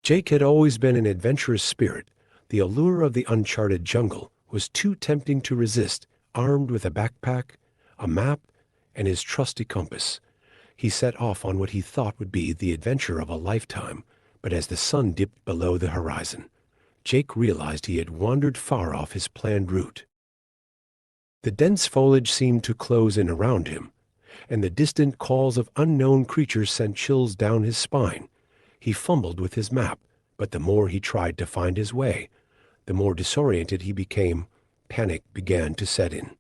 Jake had always been an adventurous spirit. The allure of the uncharted jungle was too tempting to resist. Armed with a backpack, a map, and his trusty compass, he set off on what he thought would be the adventure of a lifetime. But as the sun dipped below the horizon, Jake realized he had wandered far off his planned route. The dense foliage seemed to close in around him, and the distant calls of unknown creatures sent chills down his spine. He fumbled with his map, but the more he tried to find his way, the more disoriented he became. Panic began to set in.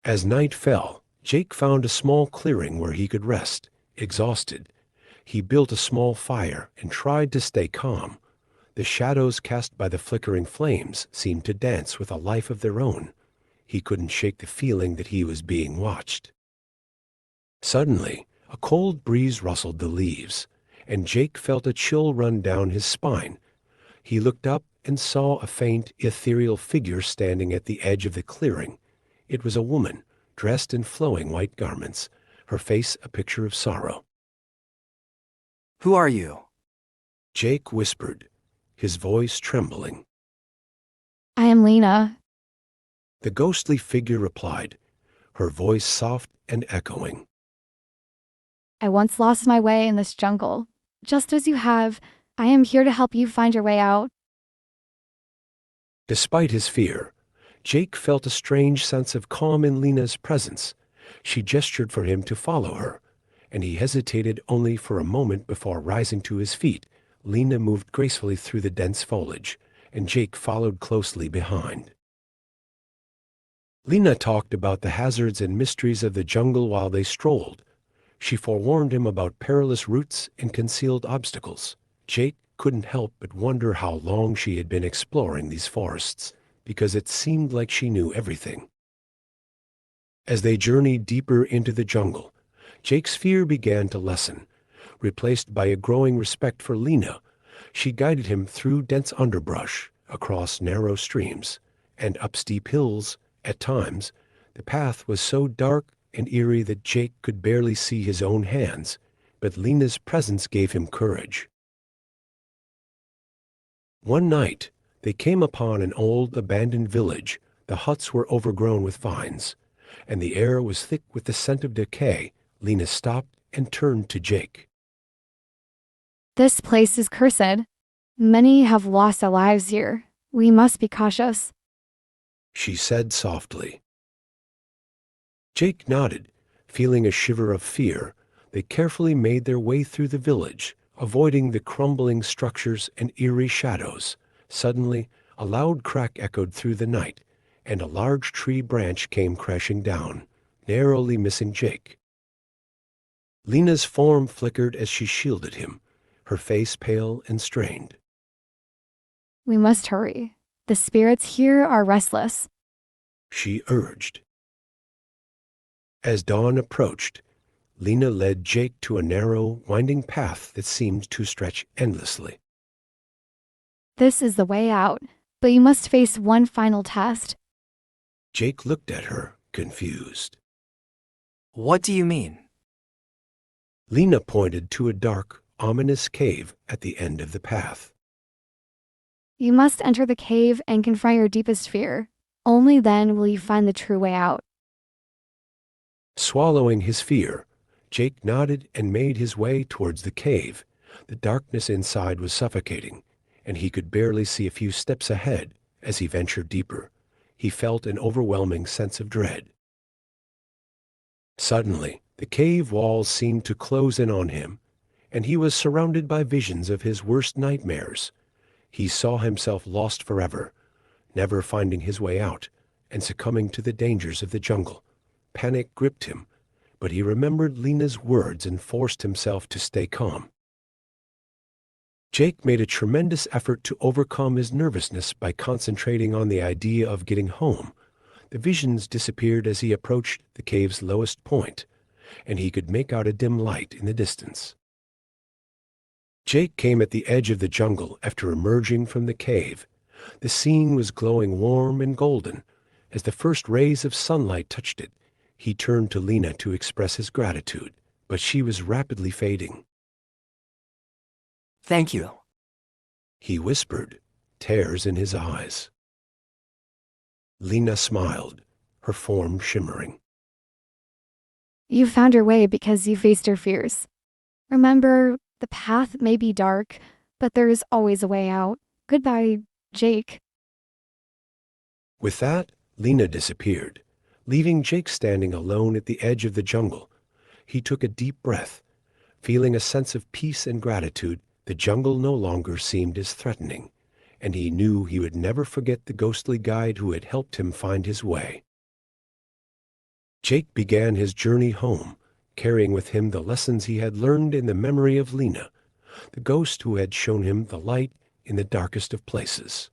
As night fell, Jake found a small clearing where he could rest. Exhausted, he built a small fire and tried to stay calm. The shadows cast by the flickering flames seemed to dance with a life of their own. He couldn't shake the feeling that he was being watched. Suddenly, a cold breeze rustled the leaves, and Jake felt a chill run down his spine. He looked up and saw a faint, ethereal figure standing at the edge of the clearing. It was a woman, dressed in flowing white garments, her face a picture of sorrow. "Who are you?" Jake whispered, his voice trembling. I am Lena. The ghostly figure replied, her voice soft and echoing. I once lost my way in this jungle. Just as you have, I am here to help you find your way out. Despite his fear, Jake felt a strange sense of calm in Lena's presence. She gestured for him to follow her, and he hesitated only for a moment before rising to his feet. Lena moved gracefully through the dense foliage, and Jake followed closely behind. Lena talked about the hazards and mysteries of the jungle while they strolled. She forewarned him about perilous routes and concealed obstacles. Jake couldn't help but wonder how long she had been exploring these forests, because it seemed like she knew everything. As they journeyed deeper into the jungle, Jake's fear began to lessen, replaced by a growing respect for Lena. She guided him through dense underbrush, across narrow streams, and up steep hills. At times, the path was so dark and eerie that Jake could barely see his own hands, but Lena's presence gave him courage. One night, they came upon an old, abandoned village. The huts were overgrown with vines, and the air was thick with the scent of decay. Lena stopped and turned to Jake. This place is cursed. Many have lost their lives here. We must be cautious. She said softly. Jake nodded, feeling a shiver of fear. They carefully made their way through the village, avoiding the crumbling structures and eerie shadows. Suddenly, a loud crack echoed through the night, and a large tree branch came crashing down, narrowly missing Jake. Lena's form flickered as she shielded him, her face pale and strained. We must hurry. The spirits here are restless. She urged. As dawn approached, Lena led Jake to a narrow, winding path that seemed to stretch endlessly. This is the way out, but you must face one final test. Jake looked at her, confused. "What do you mean?" Lena pointed to a dark, ominous cave at the end of the path. You must enter the cave and confront your deepest fear. Only then will you find the true way out. Swallowing his fear, Jake nodded and made his way towards the cave. The darkness inside was suffocating, and he could barely see a few steps ahead. As he ventured deeper, he felt an overwhelming sense of dread. Suddenly, the cave walls seemed to close in on him, and he was surrounded by visions of his worst nightmares. He saw himself lost forever, never finding his way out, and succumbing to the dangers of the jungle. Panic gripped him, but he remembered Lena's words and forced himself to stay calm. Jake made a tremendous effort to overcome his nervousness by concentrating on the idea of getting home. The visions disappeared as he approached the cave's lowest point, and he could make out a dim light in the distance. Jake came at the edge of the jungle after emerging from the cave. The scene was glowing warm and golden. As the first rays of sunlight touched it, he turned to Lena to express his gratitude, but she was rapidly fading. Thank you. he whispered, tears in his eyes. Lena smiled, her form shimmering. You found your way because you faced your fears. Remember, the path may be dark, but there is always a way out. Goodbye, Jake. With that, Lena disappeared, leaving Jake standing alone at the edge of the jungle. He took a deep breath. Feeling a sense of peace and gratitude, the jungle no longer seemed as threatening, and he knew he would never forget the ghostly guide who had helped him find his way. Jake began his journey home, carrying with him the lessons he had learned in the memory of Lena, the ghost who had shown him the light in the darkest of places.